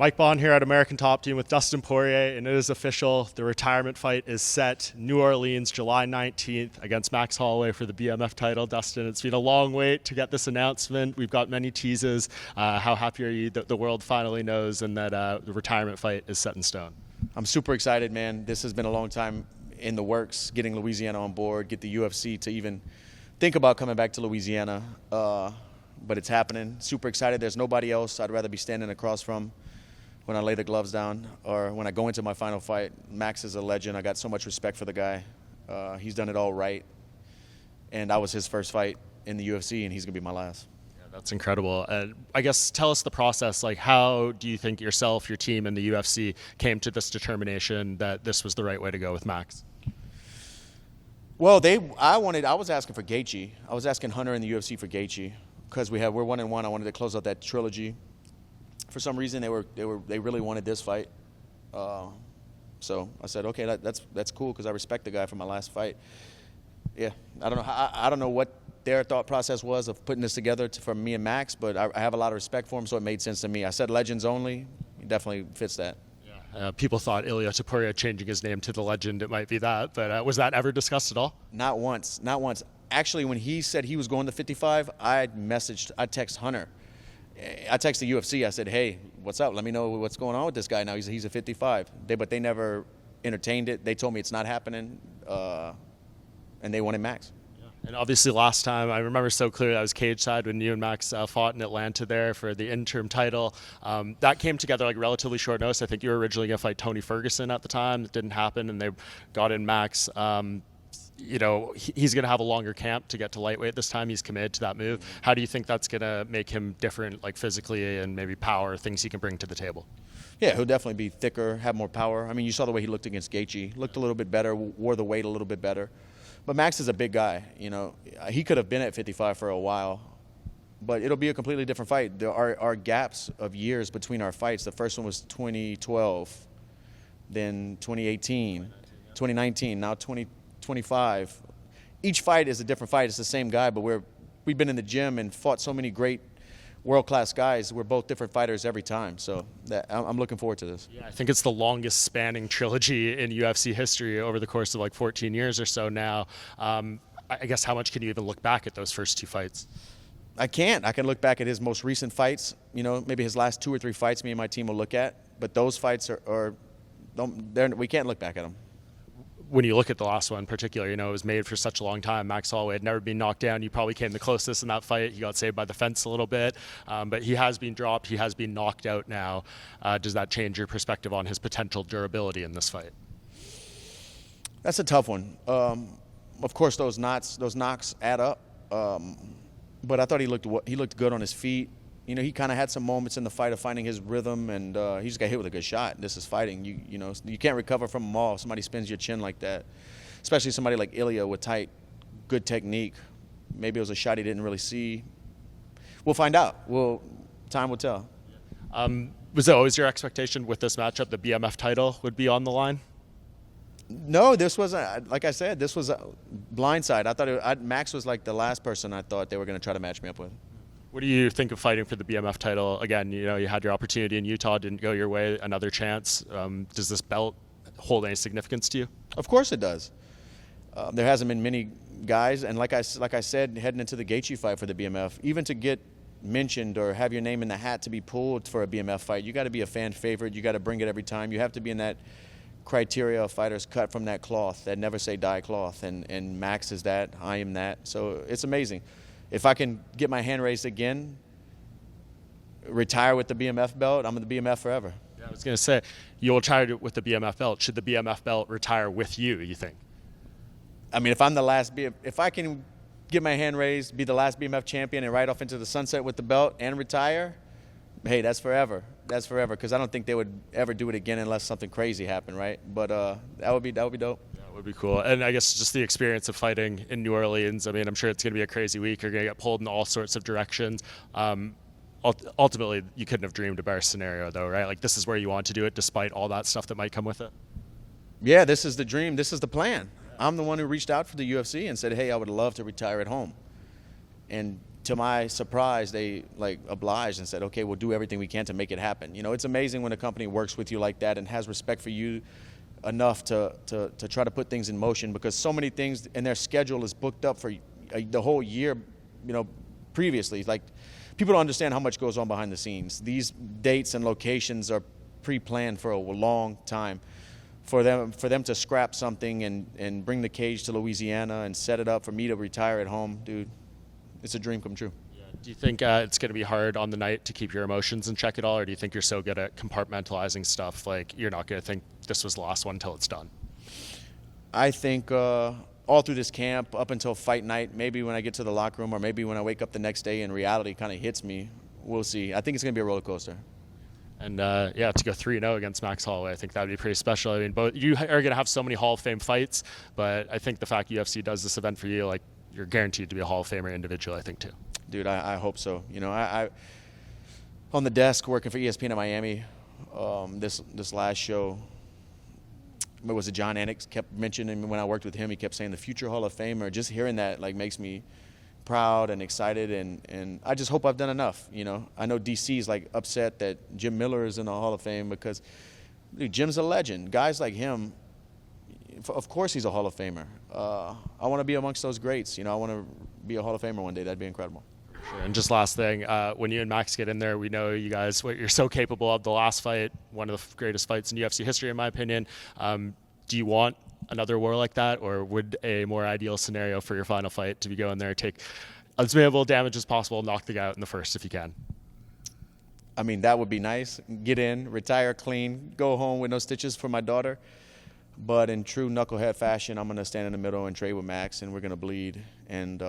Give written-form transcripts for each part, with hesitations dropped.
Mike Bohn here at American Top Team with Dustin Poirier, and it is official. The retirement fight is set. New Orleans, July 19th, against Max Holloway for the BMF title. Dustin, it's been a long wait to get this announcement. We've got many teases. How happy are you that the world finally knows and that the retirement fight is set in stone? I'm super excited, man. This has been a long time in the works, getting Louisiana on board, get the UFC to even think about coming back to Louisiana. But it's happening. Super excited. There's nobody else I'd rather be standing across from when I lay the gloves down or when I go into my final fight. Max is a legend. I got so much respect for the guy. He's done it all right. And I was his first fight in the UFC, and he's going to be my last. Yeah, that's incredible. I guess tell us the process. Like, how do you think yourself, your team, and the UFC came to this determination that this was the right way to go with Max? Well, I was asking for Gaethje. I was asking Hunter in the UFC for Gaethje because we're 1-1. I wanted to close out that trilogy. For some reason, they really wanted this fight, so I said, okay, that's cool because I respect the guy from my last fight. Yeah, I don't know what their thought process was of putting this together for me and Max, but I have a lot of respect for him, so it made sense to me. I said legends only. He definitely fits that. Yeah. People thought Ilia Topuria changing his name to the legend, it might be that, but was that ever discussed at all? Not once. Actually, when he said he was going to 55, I texted Hunter. I texted the UFC. I said, hey, what's up? Let me know what's going on with this guy now. He's a 55. But they never entertained it. They told me it's not happening, and they wanted Max. Yeah. And obviously last time, I remember so clearly, that was cage side when you and Max fought in Atlanta there for the interim title. That came together like relatively short notice. I think you were originally going to fight Tony Ferguson at the time. It didn't happen, and they got in Max. You know, he's going to have a longer camp to get to lightweight this time. He's committed to that move. How do you think that's going to make him different, like physically and maybe power, things he can bring to the table? Yeah, he'll definitely be thicker, have more power. I mean, you saw the way he looked against Gaethje. Looked a little bit better, wore the weight a little bit better. But Max is a big guy. You know, he could have been at 55 for a while, but it'll be a completely different fight. There are gaps of years between our fights. The first one was 2012, then 2018, 2019, now 2025. Each fight is a different fight. It's the same guy, but we've been in the gym and fought so many great world-class guys. We're both different fighters every time, so I'm looking forward to this. Yeah, I think it's the longest spanning trilogy in UFC history over the course of like 14 years or so now. I guess how much can you even look back at those first two fights? I can't. I can look back at his most recent fights. You know, maybe his last 2 or 3 fights me and my team will look at, but those fights we can't look back at them. When you look at the last one in particular, you know, it was made for such a long time. Max Holloway had never been knocked down. You probably came the closest in that fight. He got saved by the fence a little bit, but he has been dropped. He has been knocked out now. Does that change your perspective on his potential durability in this fight? That's a tough one. Of course, those knocks add up. But I thought he looked good on his feet. You know, he kind of had some moments in the fight of finding his rhythm, and he just got hit with a good shot. This is fighting. You know, you can't recover from them all. Somebody spins your chin like that, especially somebody like Ilia with good technique. Maybe it was a shot he didn't really see. We'll find out. Time will tell. Was it always your expectation with this matchup the BMF title would be on the line? No, this was, like I said, this was a blindside. I thought Max was like the last person I thought they were going to try to match me up with. What do you think of fighting for the BMF title? Again, you know, you had your opportunity in Utah, didn't go your way, another chance. Does this belt hold any significance to you? Of course it does. There hasn't been many guys, and like I said, heading into the Gaethje fight for the BMF, even to get mentioned or have your name in the hat to be pulled for a BMF fight, you got to be a fan favorite. You got to bring it every time. You have to be in that criteria of fighters cut from that cloth, that never say die cloth, and Max is that, I am that. So it's amazing. If I can get my hand raised again, retire with the BMF belt, I'm in the BMF forever. Yeah, I was going to say, you'll retire with the BMF belt. Should the BMF belt retire with you think? I mean, if I can get my hand raised, be the last BMF champion, and ride off into the sunset with the belt and retire, hey, that's forever. That's forever, because I don't think they would ever do it again unless something crazy happened, right? But that would be dope. That would be cool. And I guess just the experience of fighting in New Orleans, I mean, I'm sure it's going to be a crazy week. You're going to get pulled in all sorts of directions. Ultimately, you couldn't have dreamed a better scenario, though, right? Like, this is where you want to do it, despite all that stuff that might come with it. Yeah, this is the dream. This is the plan. I'm the one who reached out for the UFC and said, hey, I would love to retire at home. And to my surprise, they like obliged and said, okay, we'll do everything we can to make it happen. You know, it's amazing when a company works with you like that and has respect for you enough to try to put things in motion, because so many things in their schedule is booked up for the whole year, you know, previously. Like, people don't understand how much goes on behind the scenes. These dates and locations are pre-planned for a long time. For them to scrap something and bring the cage to Louisiana and set it up for me to retire at home, dude, it's a dream come true. Yeah. Do you think it's going to be hard on the night to keep your emotions in check at all, or do you think you're so good at compartmentalizing stuff, like you're not going to think this was the last one until it's done? I think all through this camp, up until fight night, maybe when I get to the locker room, or maybe when I wake up the next day and reality kind of hits me, we'll see. I think it's going to be a roller coaster. And yeah, to go 3-0 against Max Holloway, I think that would be pretty special. I mean, both you are going to have so many Hall of Fame fights, but I think the fact UFC does this event for you, like, you're guaranteed to be a Hall of Famer individual, I think, too. Dude, I hope so. You know, I on the desk working for ESPN in Miami, this last show, what was it, John Anik kept mentioning when I worked with him, he kept saying the future Hall of Famer. Just hearing that, like, makes me proud and excited, and I just hope I've done enough. You know, I know DC is like upset that Jim Miller is in the Hall of Fame, because dude, Jim's a legend. Guys like him, of course he's a Hall of Famer. I want to be amongst those greats. You know, I want to be a Hall of Famer one day. That'd be incredible. Sure. And just last thing, when you and Max get in there, we know you guys, what you're so capable of. The last fight, one of the greatest fights in UFC history, in my opinion. Do you want another war like that, or would a more ideal scenario for your final fight to be going there, take as minimal damage as possible, knock the guy out in the first if you can? I mean, that would be nice. Get in, retire clean, go home with no stitches for my daughter. But in true knucklehead fashion, I'm going to stand in the middle and trade with Max, and we're going to bleed and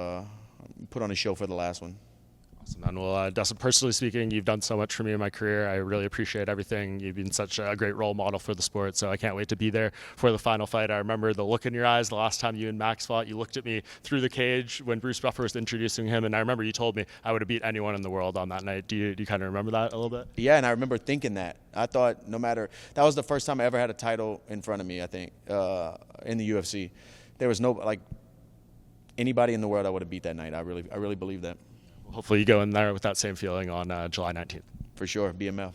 put on a show for the last one. Awesome, man. Well, Dustin, personally speaking, you've done so much for me in my career. I really appreciate everything. You've been such a great role model for the sport, so I can't wait to be there for the final fight. I remember the look in your eyes the last time you and Max fought. You looked at me through the cage when Bruce Buffer was introducing him, and I remember you told me I would have beat anyone in the world on that night. Do you kind of remember that a little bit? Yeah, and I remember thinking that. I thought no matter – that was the first time I ever had a title in front of me, I think, in the UFC. There was no – like, anybody in the world I would have beat that night. I really believe that. Hopefully you go in there with that same feeling on July 19th. For sure, BMF.